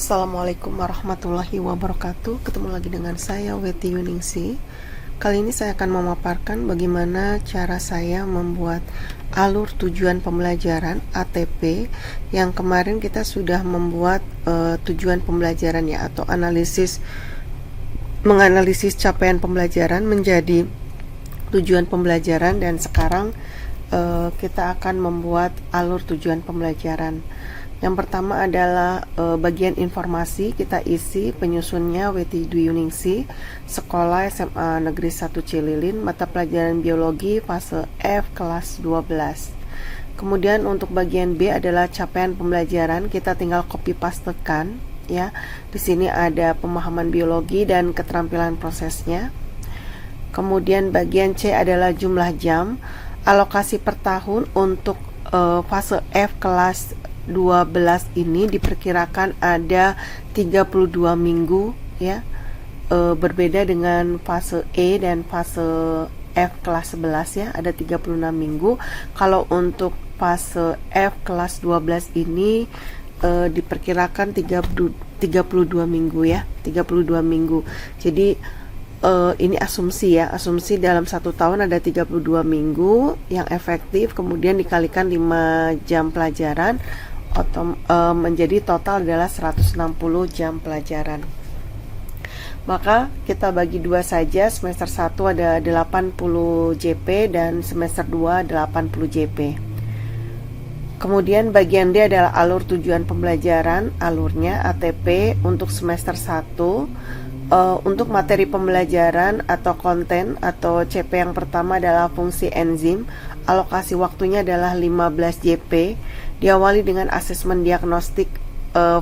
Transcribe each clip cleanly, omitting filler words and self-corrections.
Assalamualaikum warahmatullahi wabarakatuh. Ketemu lagi dengan saya Weti Yuningsi. Kali ini saya akan memaparkan bagaimana cara saya membuat alur tujuan pembelajaran ATP yang kemarin kita sudah membuat tujuan pembelajaran ya, atau menganalisis capaian pembelajaran menjadi tujuan pembelajaran, dan sekarang kita akan membuat alur tujuan pembelajaran. Yang pertama adalah bagian informasi, kita isi penyusunnya Weti Dwi Yuningsi, Sekolah SMA Negeri 1 Cililin, mata pelajaran biologi fase F kelas 12. Kemudian untuk bagian B adalah capaian pembelajaran, kita tinggal copy pastekan ya. Di sini ada pemahaman biologi dan keterampilan prosesnya. Kemudian bagian C adalah jumlah jam, alokasi per tahun untuk fase F kelas 12 ini diperkirakan ada 32 minggu ya, berbeda dengan fase E dan fase F kelas 11 ya, ada 36 minggu. Kalau untuk fase F kelas 12 ini diperkirakan 32 minggu ya, 32 minggu. Jadi ini asumsi ya, asumsi dalam 1 tahun ada 32 minggu yang efektif, kemudian dikalikan 5 jam pelajaran, menjadi total adalah 160 jam pelajaran. Maka kita bagi dua saja, semester 1 ada 80 JP dan semester 2 80 JP. Kemudian bagian D adalah alur tujuan pembelajaran, alurnya ATP untuk semester 1. Untuk materi pembelajaran atau konten atau CP yang pertama adalah fungsi enzim, alokasi waktunya adalah 15 JP, diawali dengan asesmen diagnostik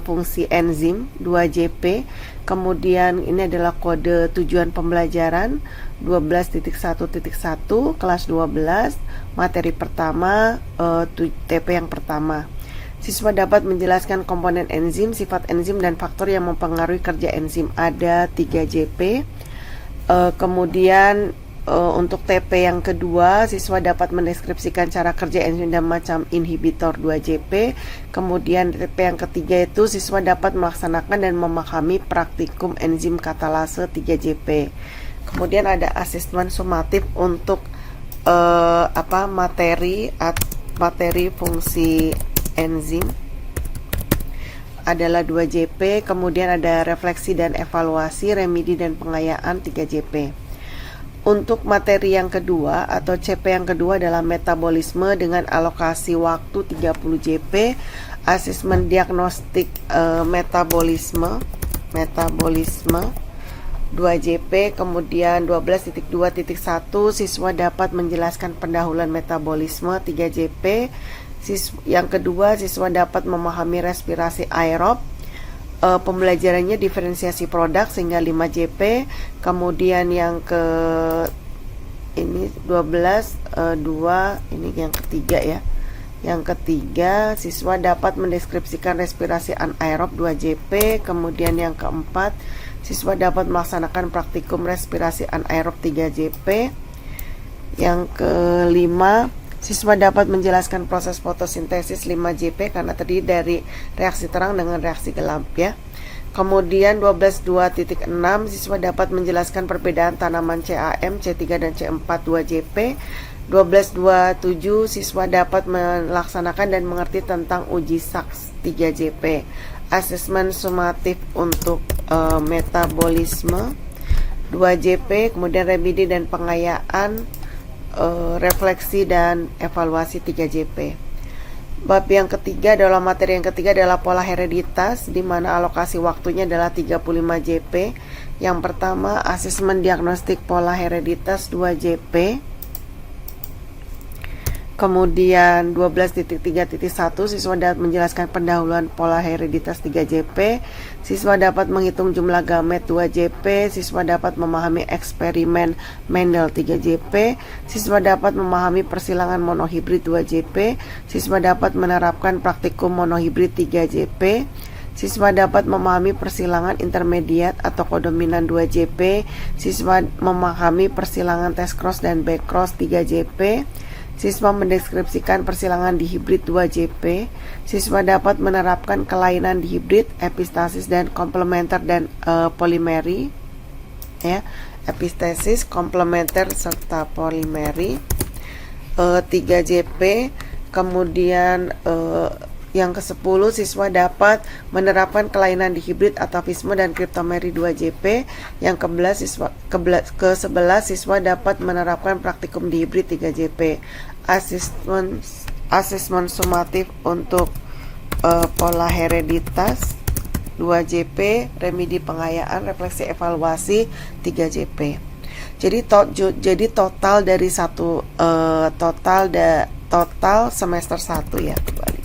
fungsi enzim 2 JP. Kemudian ini adalah kode tujuan pembelajaran 12.1.1 kelas 12, materi pertama TP yang pertama. Siswa dapat menjelaskan komponen enzim, sifat enzim, dan faktor yang mempengaruhi kerja enzim. Ada 3 JP. Kemudian untuk TP yang kedua, siswa dapat mendeskripsikan cara kerja enzim dan macam inhibitor 2 JP. Kemudian TP yang ketiga itu siswa dapat melaksanakan dan memahami praktikum enzim katalase 3 JP. Kemudian ada asesmen sumatif untuk materi fungsi enzim adalah 2 JP. Kemudian ada refleksi dan evaluasi, remedi dan pengayaan 3 JP. Untuk materi yang kedua atau CP yang kedua adalah metabolisme dengan alokasi waktu 30 JP, asesmen diagnostik metabolisme 2 JP. Kemudian 12.2.1 siswa dapat menjelaskan pendahuluan metabolisme 3 JP. Yang kedua, siswa dapat memahami respirasi aerob. Pembelajarannya diferensiasi produk sehingga 5 JP. Kemudian yang ke ini 2 ini yang ketiga ya. Yang ketiga, siswa dapat mendeskripsikan respirasi anaerob 2 JP. Kemudian yang keempat, siswa dapat melaksanakan praktikum respirasi anaerob 3 JP. Yang kelima, siswa dapat menjelaskan proses fotosintesis 5 JP karena terdiri dari reaksi terang dengan reaksi gelap ya. Kemudian 12.2.6 siswa dapat menjelaskan perbedaan tanaman CAM, C3 dan C4 2 JP. 12.2.7 siswa dapat melaksanakan dan mengerti tentang uji SAKS 3 JP. Asesmen sumatif untuk metabolisme 2 JP. Kemudian remedi dan pengayaan, refleksi dan evaluasi 3 JP. Bab yang ketiga adalah materi yang ketiga adalah pola hereditas, di mana alokasi waktunya adalah 35 JP. Yang pertama, asesmen diagnostik pola hereditas 2 JP. Kemudian 12.3.1 siswa dapat menjelaskan pendahuluan pola hereditas 3 JP. Siswa dapat menghitung jumlah gamet 2 JP. Siswa dapat memahami eksperimen Mendel 3 JP. Siswa dapat memahami persilangan monohibrid 2 JP. Siswa dapat menerapkan praktikum monohibrid 3 JP. Siswa dapat memahami persilangan intermediat atau kodominan 2 JP. Siswa memahami persilangan test cross dan back cross 3 JP. siswa mendeskripsikan persilangan di hibrid 2JP. Siswa dapat menerapkan kelainan di hibrid, epistasis dan komplementer dan polimeri, ya, epistasis, komplementer serta polimeri. 3JP. Kemudian yang ke-10, siswa dapat menerapkan kelainan di hibrid, atavisme dan kriptomeri 2JP. Yang ke-11 siswa dapat menerapkan praktikum di hibrid 3JP. Asesmen sumatif untuk pola hereditas 2JP, remedi pengayaan, refleksi evaluasi 3JP. Jadi total dari total semester 1 ya, kembali.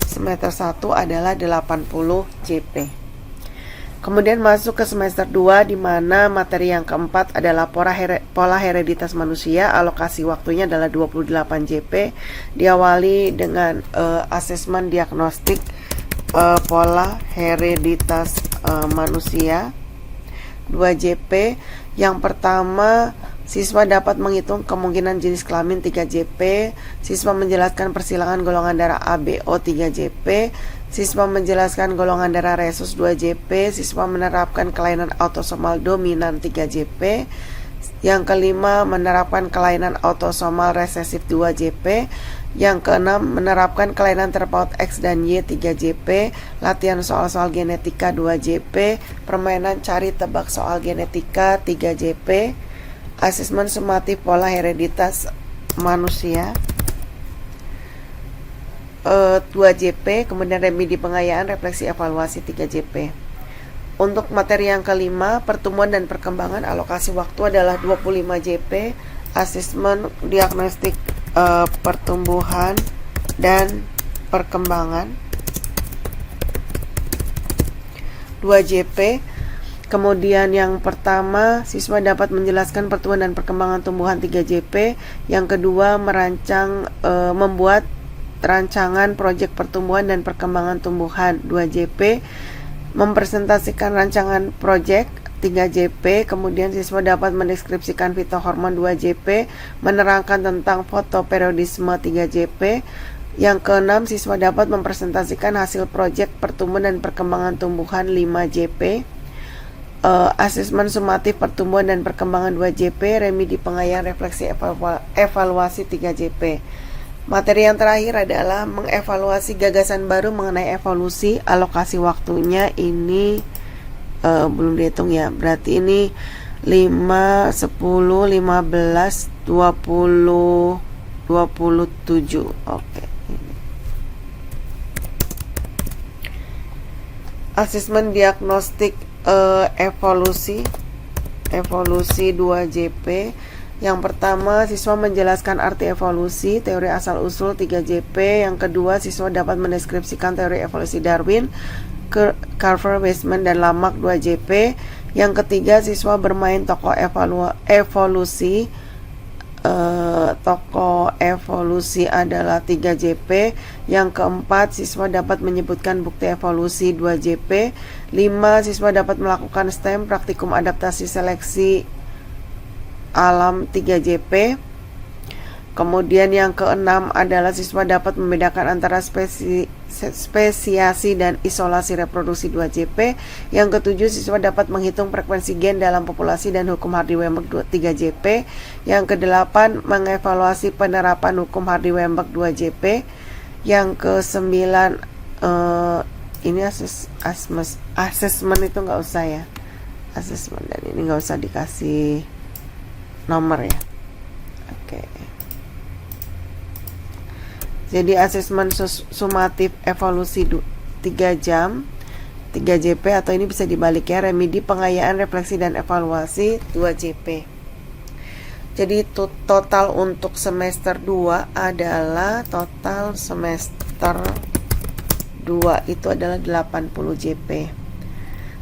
Semester 1 adalah 80 JP. Kemudian masuk ke semester 2 di mana materi yang keempat adalah pola hereditas manusia. Alokasi waktunya adalah 28 JP. Diawali dengan asesmen diagnostik pola hereditas manusia 2 JP. Yang pertama, siswa dapat menghitung kemungkinan jenis kelamin 3JP. Siswa menjelaskan persilangan golongan darah ABO 3JP. Siswa menjelaskan golongan darah resus 2JP. Siswa menerapkan kelainan autosomal dominan 3JP. Yang kelima, menerapkan kelainan autosomal resesif 2JP. Yang keenam, menerapkan kelainan terpaut X dan Y 3JP. Latihan soal-soal genetika 2JP. Permainan cari tebak soal genetika 3JP. Asesmen sumatif pola hereditas manusia 2JP. Kemudian remedi pengayaan, refleksi evaluasi 3JP. Untuk materi yang kelima, pertumbuhan dan perkembangan, alokasi waktu adalah 25 JP. Asesmen diagnostik pertumbuhan dan perkembangan 2 JP. Kemudian yang pertama, siswa dapat menjelaskan pertumbuhan dan perkembangan tumbuhan 3JP. Yang kedua, membuat rancangan proyek pertumbuhan dan perkembangan tumbuhan 2JP. Mempresentasikan rancangan proyek 3JP. Kemudian siswa dapat mendeskripsikan fitohormon 2JP, menerangkan tentang fotoperiodisme 3JP. Yang keenam, siswa dapat mempresentasikan hasil proyek pertumbuhan dan perkembangan tumbuhan 5JP. Asesmen sumatif pertumbuhan dan perkembangan 2JP, remedi pengayaan, refleksi evaluasi 3JP. Materi yang terakhir adalah mengevaluasi gagasan baru mengenai evolusi. Alokasi waktunya ini belum dihitung ya, berarti ini 5, 10, 15, 20, 27. Oke. Asesmen diagnostik evolusi 2JP. Yang pertama, siswa menjelaskan arti evolusi, teori asal-usul 3JP. Yang kedua, siswa dapat mendeskripsikan teori evolusi Darwin, Carver, Weismann, dan Lamarck 2JP. Yang ketiga, siswa bermain tokoh evolusi. Tokoh evolusi adalah 3JP. Yang keempat, siswa dapat menyebutkan bukti evolusi 2JP. 5. Siswa dapat melakukan STEM, praktikum adaptasi seleksi alam 3JP. Kemudian yang keenam adalah siswa dapat membedakan antara spesiasi dan isolasi reproduksi 2JP. Yang ketujuh, siswa dapat menghitung frekuensi gen dalam populasi dan hukum Hardy-Weinberg 3JP. Yang kedelapan, mengevaluasi penerapan hukum Hardy-Weinberg 2JP. Yang kesembilan, ini asesmen itu nggak usah ya, asesmen, dan ini nggak usah dikasih nomor ya. Oke. Jadi asesmen sumatif evolusi 3 jam 3JP, atau ini bisa dibalik ya, remedi pengayaan, refleksi dan evaluasi 2JP. Jadi total untuk semester 2 adalah total semester 2 itu adalah 80 JP.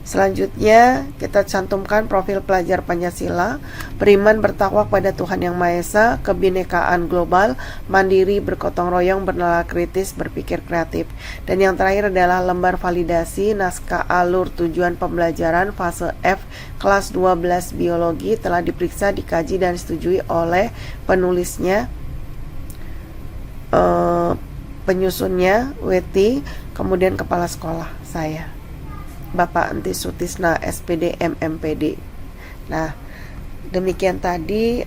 Selanjutnya kita cantumkan profil pelajar Pancasila: beriman, bertakwa kepada Tuhan Yang Maha Esa, kebinekaan global, mandiri, bergotong royong, bernalar kritis, berpikir kreatif. Dan yang terakhir adalah lembar validasi naskah alur tujuan pembelajaran fase F kelas 12 biologi telah diperiksa, dikaji dan disetujui oleh penulisnya. penyusunnya Weti, kemudian kepala sekolah saya Bapak Enti Sutisna SPD MMPD. Nah, demikian tadi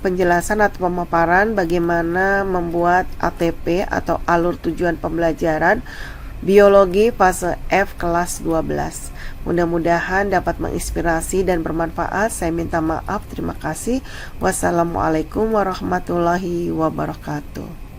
penjelasan atau pemaparan bagaimana membuat ATP atau alur tujuan pembelajaran biologi fase F kelas 12. Mudah-mudahan dapat menginspirasi dan bermanfaat. Saya minta maaf. Terima kasih. Wassalamualaikum warahmatullahi wabarakatuh.